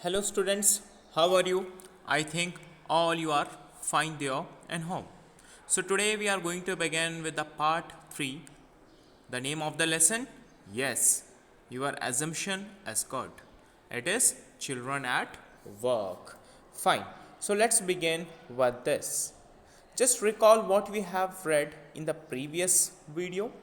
Hello students, how are you? I think all you are fine there and home. So today we are going to begin with the part 3. The name of the lesson? Yes, your assumption is good. It is children at work. Fine. So let's begin with this. Just recall what we have read in the previous video.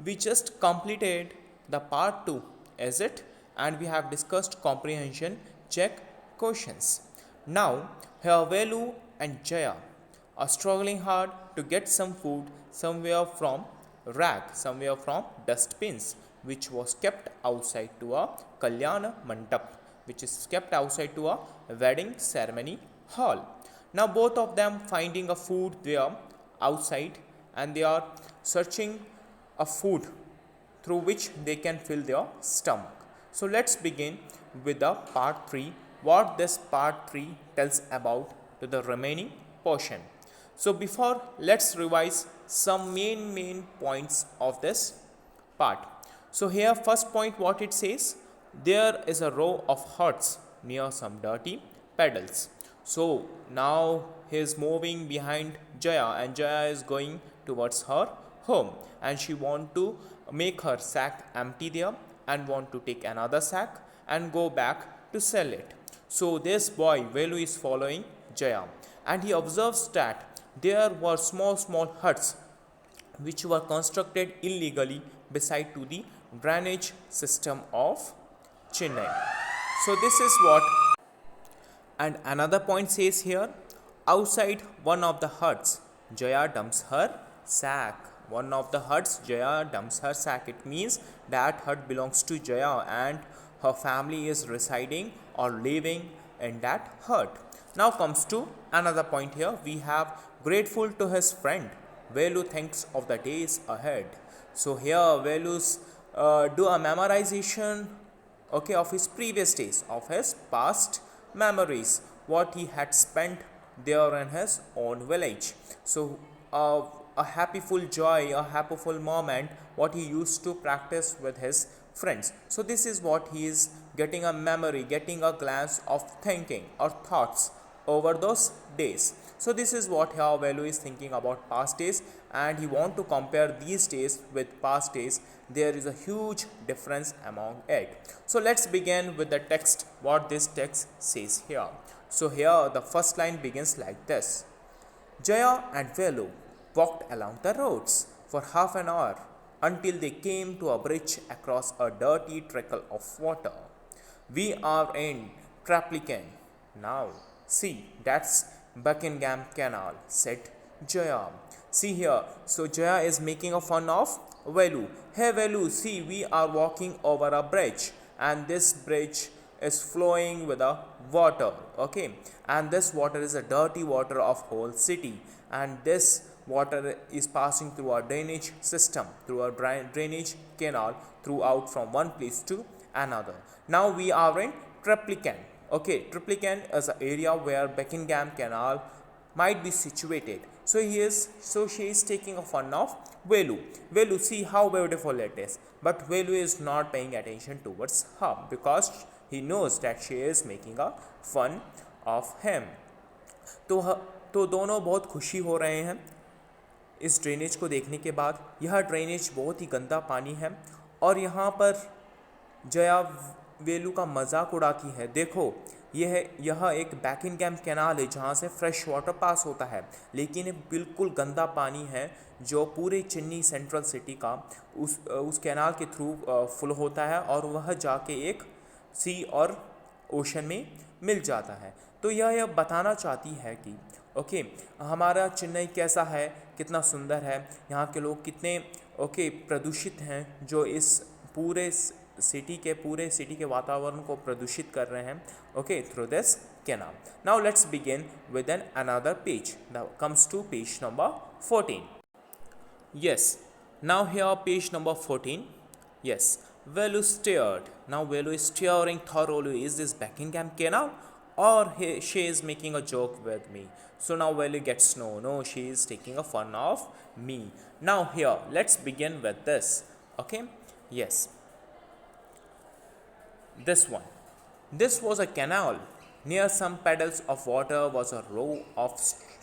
We just completed the part 2, is it? And we have discussed comprehension check questions. Now, here Velu and Jaya are struggling hard to get some food somewhere from dustbins, which was kept outside to a Kalyana Mandap, which is kept outside to a wedding ceremony hall. Now both of them finding a food there outside, and they are searching a food through which they can fill their stomach. So let's begin with the part 3, what this part 3 tells about to the remaining portion. So before, let's revise some main points of this part. So here first point, what it says, there is a row of huts near some dirty puddles. So now he is moving behind Jaya, and Jaya is going towards her home, and she want to make her sack empty there and want to take another sack and go back to sell it. So this boy Velu is following Jaya, and he observes that there were small huts which were constructed illegally beside to the drainage system of Chennai. So this is what. And another point says here, outside one of the huts, Jaya dumps her sack. One of the huts, Jaya dumps her sack. It means that hut belongs to Jaya and her family is residing or living in that hut. Now comes to another point here. We have grateful to his friend. Velu thinks of the days ahead. So here Velu's do a memorization, okay, of his previous days, of his past memories, what he had spent there in his own village. So a happyful joy, a happyful moment, what he used to practice with his friends. So this is what he is getting a memory, getting a glance of thinking or thoughts over those days. So this is what here Velu is thinking about past days, and he want to compare these days with past days. There is a huge difference among it. So let's begin with the text, what this text says here. So here the first line begins like this. Jaya and Velu walked along the roads for half an hour until they came to a bridge across a dirty trickle of water. We are in Traplican now. See, that's Buckingham Canal, said Jaya. See here, so Jaya is making a fun of Velu. Hey Velu, see, we are walking over a bridge, and this bridge is flowing with a water, okay, and this water is a dirty water of whole city, and this water is passing through a drainage system, through a drainage canal throughout from one place to another. Now we are in Triplican. Okay, Triplican is an area where Buckingham Canal might be situated. So she is taking a fun of Velu. Velu, see how beautiful it is. But Velu is not paying attention towards her because he knows that she is making a fun of him. तो दोनों बहुत खुशी हो रहे हैं इस drainage को देखने के बाद. यह ड्रेनेज बहुत ही गंदा पानी है और यहाँ पर जया वेलू का मजाक उड़ाती है. देखो, यह एक बैकिंगहैम कैनाल है जहाँ से फ्रेश वाटर पास होता है, लेकिन ये बिल्कुल गंदा पानी है जो पूरे चेन्नई सेंट्रल सिटी का उस कैनाल के थ्रू फुल होता है और वह जाके एक सी और ओशन में मिल जाता है. तो यह बताना चाहती है कि ओके, हमारा चेन्नई कैसा है, कितना सुंदर है, यहाँ के लोग कितने प्रदूषित हैं जो इस पूरे सिटी के वातावरण को प्रदूषित कर रहे हैं, okay, through this canal. Now let's begin with an another page. Now comes to page number 14. Yes, now here page number 14. Yes, Velu stared. Now Velu is staring thoroughly. Is this Buckingham Canal or she is making a joke with me? So now Velu gets no, she is taking a fun of me. Now here, let's begin with this. Okay, yes, this one. This was a canal. Near some puddles of water was a row of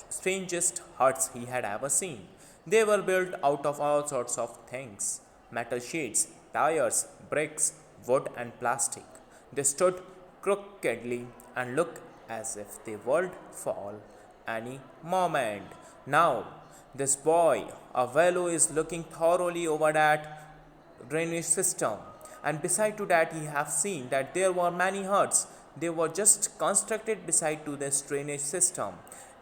strangest huts he had ever seen. They were built out of all sorts of things: metal sheets, tires, bricks, wood, and plastic. They stood crookedly and looked as if they would fall any moment. Now, this boy, a fellow, is looking thoroughly over that drainage system, and beside to that he have seen that there were many huts. They were just constructed beside to this drainage system.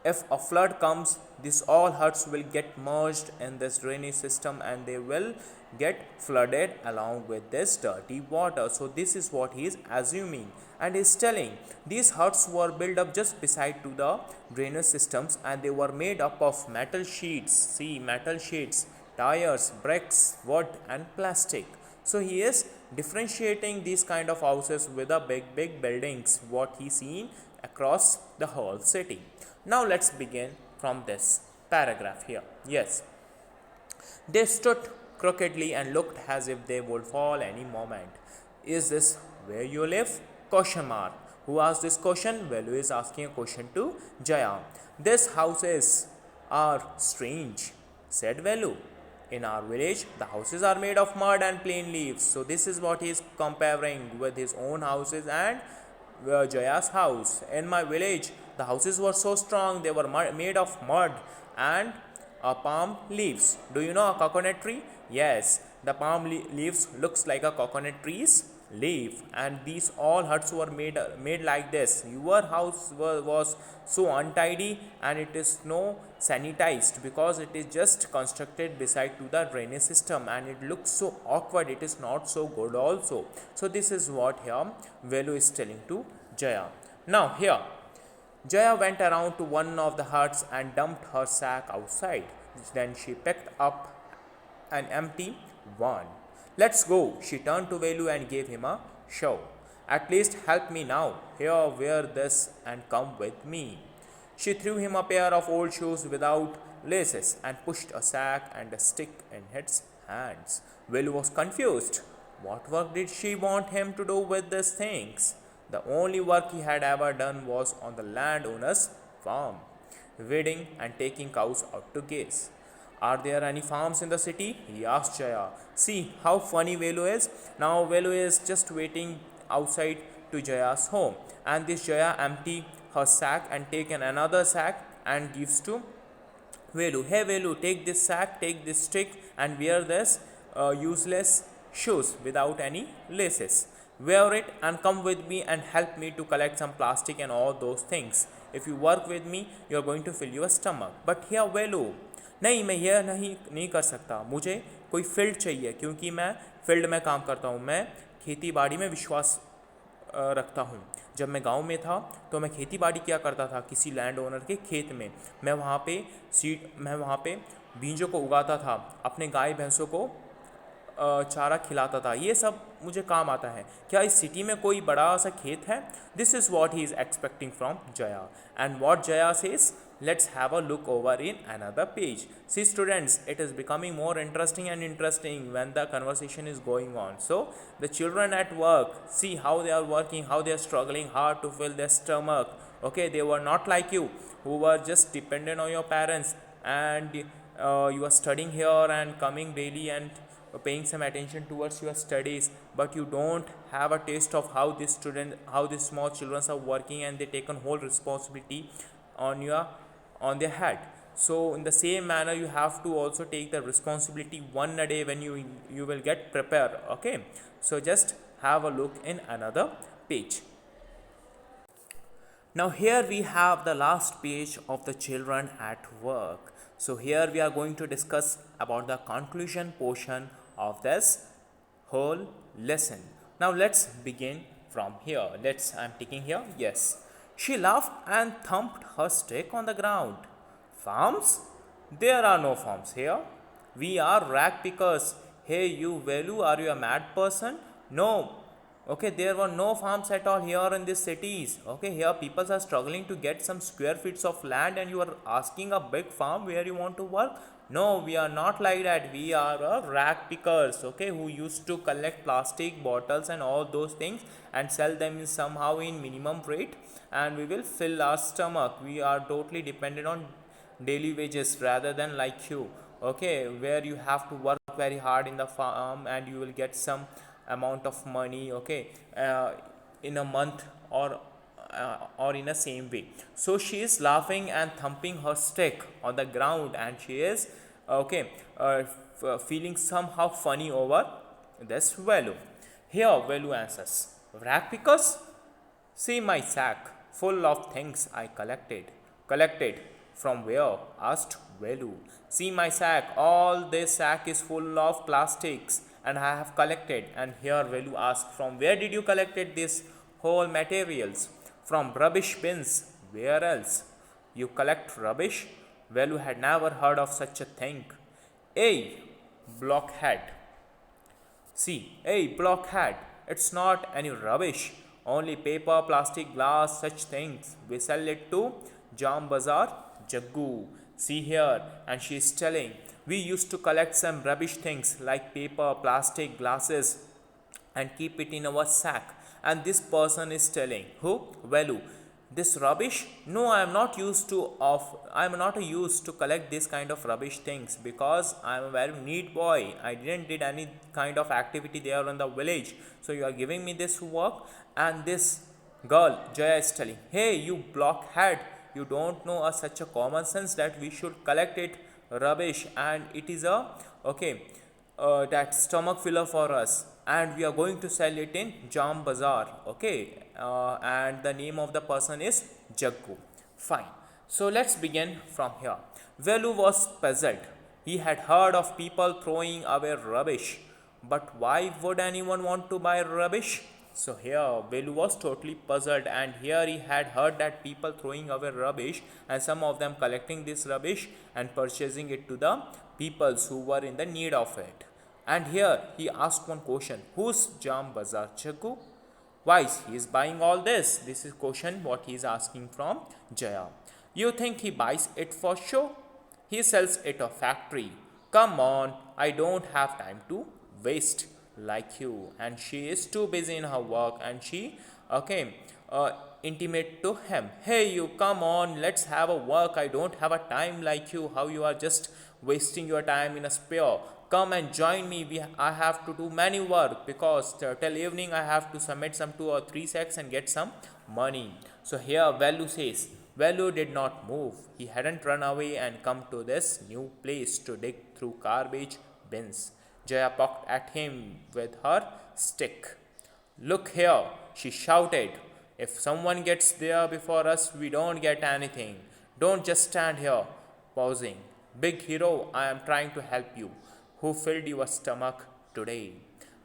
If a flood comes, these all huts will get merged in this drainage system and they will get flooded along with this dirty water. So this is what he is assuming, and is telling these huts were built up just beside to the drainage systems, and they were made up of metal sheets. See, metal sheets, tires, bricks, wood, and plastic. So he is differentiating these kind of houses with the big buildings what he seen across the whole city. Now let's begin from this paragraph here. Yes, they stood crookedly and looked as if they would fall any moment. Is this where you live? Question mark. Who asked this question? Velu is asking a question to Jaya. These houses are strange, said Velu. In our village, the houses are made of mud and plain leaves. So this is what he is comparing with his own houses and Jaya's house. In my village, the houses were so strong, they were made of mud and palm leaves. Do you know a coconut tree? Yes, the palm leaves looks like a coconut tree's leaf, and these all huts were made like this. Your house was so untidy and it is no sanitized because it is just constructed beside to the drainage system, and it looks so awkward. It is not so good also. So this is what here Velu is telling to Jaya. Now here Jaya went around to one of the huts and dumped her sack outside. Then she picked up an empty one. Let's go. She turned to Velu and gave him a shove. At least help me now. Here, wear this and come with me. She threw him a pair of old shoes without laces and pushed a sack and a stick in his hands. Velu was confused. What work did she want him to do with these things? The only work he had ever done was on the landowner's farm, weeding and taking cows out to graze. Are there any farms in the city? He asked Jaya. See how funny Velu is. Now Velu is just waiting outside to Jaya's home, and this Jaya empty her sack and taken another sack and gives to Velu. Hey Velu, take this sack, take this stick and wear this useless shoes without any laces. Wear it and come with me and help me to collect some plastic and all those things. If you work with me, you are going to fill your stomach. But here Velu, नहीं, मैं यह नहीं कर सकता. मुझे कोई field चाहिए क्योंकि मैं फील्ड में काम करता हूँ. मैं खेती बाड़ी में विश्वास रखता हूँ. जब मैं गांव में था तो मैं खेती बाड़ी किया करता था किसी लैंड ओनर के खेत में. मैं वहाँ पे बीजों को उगाता था, अपने गाय भैंसों को चारा खिलाता था. ये सब मुझे काम आता है. क्या इस सिटी में कोई बड़ा सा खेत है? This is what he is expecting from Jaya. And what Jaya says, let's have a look over in another page. See students, it is becoming more interesting and interesting when the conversation is going on. So the children at work, see how they are working, how they are struggling hard to fill their stomach. Okay, they were not like you who were just dependent on your parents, and you are studying here and coming daily and paying some attention towards your studies, but you don't have a taste of how these small children are working, and they take on whole responsibility on their head. So in the same manner, you have to also take the responsibility one a day when you will get prepared. Okay, so just have a look in another page. Now here we have the last page of the children at work. So here we are going to discuss about the conclusion portion of this whole lesson. Now let's begin from here. I'm taking here. Yes. She laughed and thumped her stick on the ground. Farms? There are no farms here. We are rag pickers. Hey you Velu, are you a mad person? No, Okay, there were no farms at all here in these cities. Okay, here people are struggling to get some square feet of land, and you are asking a big farm where you want to work. No, we are not like that. We are rag pickers, okay, who used to collect plastic bottles and all those things and sell them in somehow in minimum rate, and we will fill our stomach. We are totally dependent on daily wages rather than like you, okay, where you have to work very hard in the farm and you will get some amount of money, okay, in a month, or in a same way. So she is laughing and thumping her stick on the ground, and she is, okay, feeling somehow funny over this Velu. Here Velu answers, rag pickers, see my sack full of things I collected. Collected from where? Asked Velu. See my sack. All this sack is full of plastics and I have collected. And here Velu asked, from where did you collected this whole materials? From rubbish bins. Where else? You collect rubbish? Velu had never heard of such a thing. Hey, blockhead, see, hey, blockhead, it's not any rubbish. Only paper, plastic, glass, such things. We sell it to Jam Bazaar, Jaggu. See here, and she is telling, we used to collect some rubbish things like paper, plastic, glasses, and keep it in our sack. And this person is telling, who? Velu. This rubbish? No, I am not used to collect this kind of rubbish things because I am a very neat boy. I didn't did any kind of activity there in the village. So you are giving me this work, and this girl Jaya is telling, hey, you blockhead, you don't know such a common sense that we should collect it rubbish, and it is a, okay, that stomach filler for us, and we are going to sell it in Jam Bazaar, okay, and the name of the person is Jaggu. Fine. So let's begin from here. Velu was puzzled. He had heard of people throwing away rubbish, but why would anyone want to buy rubbish? So here Velu was totally puzzled, and here he had heard that people throwing away rubbish and some of them collecting this rubbish and purchasing it to the peoples who were in the need of it. And here he asked one question, who's Jam Bazaar Jaggu? Why he is buying all this? This is question what he is asking from Jaya. You think he buys it for show? He sells it a factory. Come on, I don't have time to waste like you. And she is too busy in her work, and she, okay, intimate to him, hey, you come on, let's have a work. I don't have a time like you, how you are just wasting your time in a spare. Come and join me. I have to do many work because till evening I have to submit some 2 or 3 sacks and get some money. So here Velu says, Velu did not move. He hadn't run away and come to this new place to dig through garbage bins. Jaya poked at him with her stick. Look here, she shouted. If someone gets there before us, we don't get anything. Don't just stand here, pausing. Big hero, I am trying to help you. Who filled your stomach today?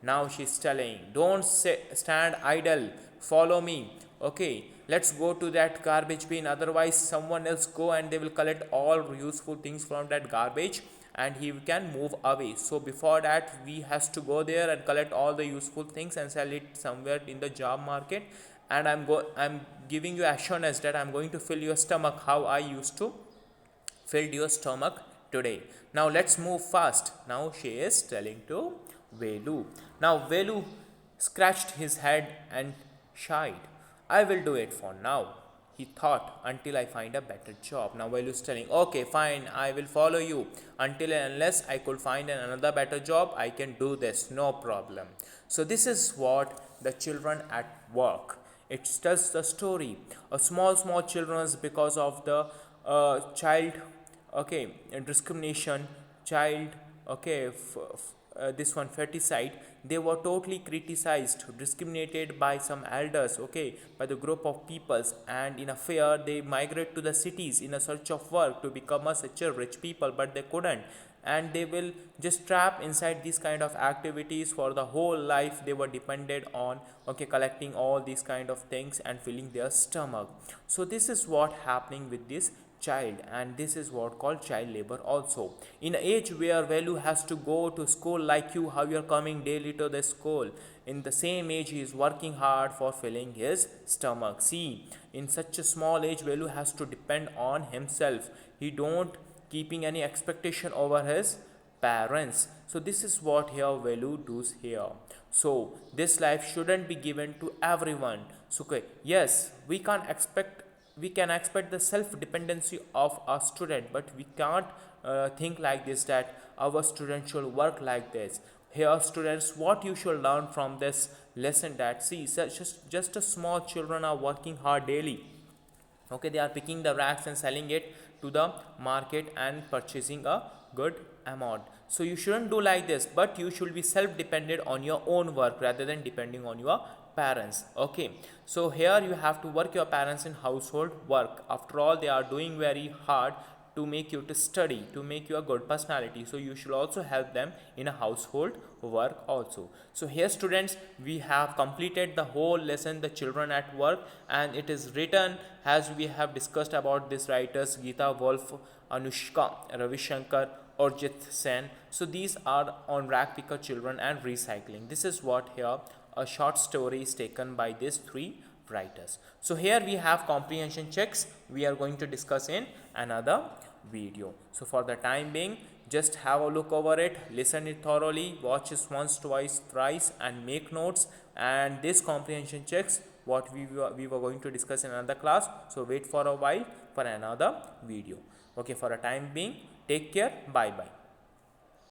Now she's telling, don't stand idle, follow me. Okay, let's go to that garbage bin, otherwise someone else go and they will collect all useful things from that garbage and he can move away. So before that we has to go there and collect all the useful things and sell it somewhere in the job market. And I'm giving you assurance that I'm going to fill your stomach how I used to filled your stomach today. Now let's move fast. Now she is telling to Velu. Now Velu scratched his head and shied. I will do it for now, he thought, until I find a better job. Now Velu is telling, okay, fine, I will follow you until and unless I could find another better job, I can do this, no problem. So this is what the children at work. It tells the story. A small children, because of the child, okay, discrimination, child, okay, this one feticide, they were totally criticized, discriminated by some elders, okay, by the group of peoples, and in a fear they migrate to the cities in a search of work to become such a rich people, but they couldn't, and they will just trap inside these kind of activities for the whole life. They were dependent on, okay, collecting all these kind of things and filling their stomach. So this is what happening with this child, and this is what called child labor also. In an age where Velu has to go to school like you, how you are coming daily to the school, In the same age, he is working hard for filling his stomach. See, in such a small age, Velu has to depend on himself. He don't keeping any expectation over his parents. So this is what here Velu does here. So this life shouldn't be given to everyone. So okay, yes, we can expect the self dependency of a student, but we can't think like this that our student should work like this. Here students, what you should learn from this lesson, that see, just a small children are working hard daily. Okay, they are picking the racks and selling it to the market and purchasing a good amount. So you shouldn't do like this, but you should be self dependent on your own work rather than depending on your parents. Okay, so here you have to work your parents in household work. After all, they are doing very hard to make you to study, to make you a good personality, so you should also help them in a household work also. So here students, we have completed the whole lesson, the children at work, and it is written as we have discussed about these writers, Geeta Wolf, Anushka, Ravi Shankar, Orjit Sen. So these are on rack picker children and recycling. This is what here a short story is taken by these three writers. So here we have comprehension checks, we are going to discuss in another video. So for the time being, just have a look over it, listen it thoroughly, watch it once, twice, thrice, and make notes. And this comprehension checks what we were going to discuss in another class. So wait for a while for another video. Okay, for a time being, take care, bye bye.